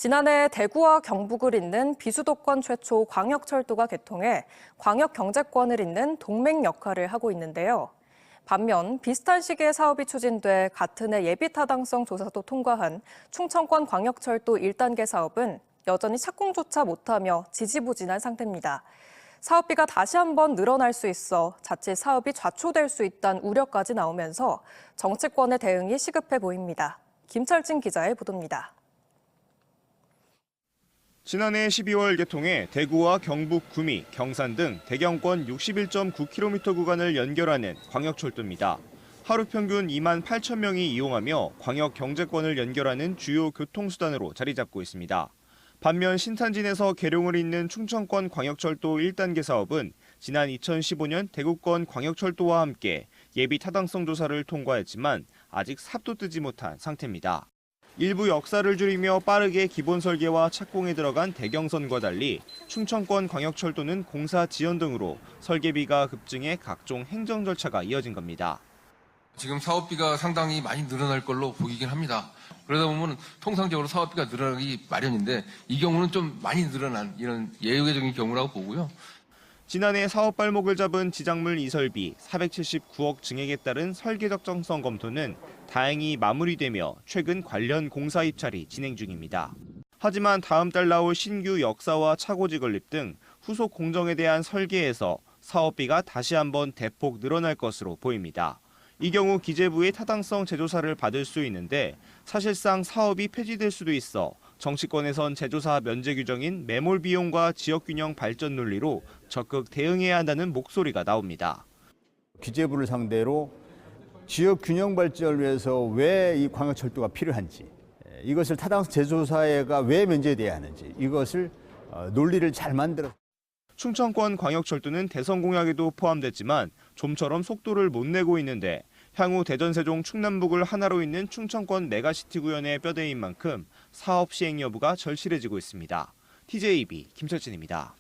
지난해 대구와 경북을 잇는 비수도권 최초 광역철도가 개통해 광역 경제권을 잇는 동맹 역할을 하고 있는데요. 반면 비슷한 시기에 사업이 추진돼 같은 해 예비타당성 조사도 통과한 충청권 광역철도 1단계 사업은 여전히 착공조차 못하며 지지부진한 상태입니다. 사업비가 다시 한번 늘어날 수 있어 자칫 사업이 좌초될 수 있다는 우려까지 나오면서 정치권의 대응이 시급해 보입니다. 김철진 기자의 보도입니다. 지난해 12월 개통해 대구와 경북 구미, 경산 등 대경권 61.9km 구간을 연결하는 광역철도입니다. 하루 평균 2만 8천 명이 이용하며 광역 경제권을 연결하는 주요 교통수단으로 자리 잡고 있습니다. 반면 신탄진에서 계룡을 잇는 충청권 광역철도 1단계 사업은 지난 2015년 대구권 광역철도와 함께 예비 타당성 조사를 통과했지만 아직 삽도 뜨지 못한 상태입니다. 일부 역사를 줄이며 빠르게 기본 설계와 착공에 들어간 대경선과 달리 충청권 광역철도는 공사 지연 등으로 설계비가 급증해 각종 행정 절차가 이어진 겁니다. 지금 사업비가 상당히 많이 늘어날 걸로 보이긴 합니다. 그러다 보면 통상적으로 사업비가 늘어나기 마련인데 이 경우는 좀 많이 늘어난 이런 예외적인 경우라고 보고요. 지난해 사업 발목을 잡은 지작물 이설비 479억 증액에 따른 설계 적정성 검토는 다행히 마무리되며 최근 관련 공사 입찰이 진행 중입니다. 하지만 다음 달 나올 신규 역사와 차고지 건립 등 후속 공정에 대한 설계에서 사업비가 다시 한번 대폭 늘어날 것으로 보입니다. 이 경우 기재부의 타당성 재조사를 받을 수 있는데 사실상 사업이 폐지될 수도 있어 정치권에선 재조사 면제 규정인 매몰 비용과 지역균형 발전 논리로 적극 대응해야 한다는 목소리가 나옵니다. 기재부를 상대로 지역균형 발전을 위해서 왜 이 광역철도가 필요한지, 이것을 타당성 재조사가 왜 면제돼야 하는지 이것을 논리를 잘 만들어. 충청권 광역철도는 대선 공약에도 포함됐지만 좀처럼 속도를 못 내고 있는데 향후 대전, 세종, 충남북을 하나로 잇는 충청권 메가시티 구현의 뼈대인 만큼 사업 시행 여부가 절실해지고 있습니다. TJB 김철진입니다.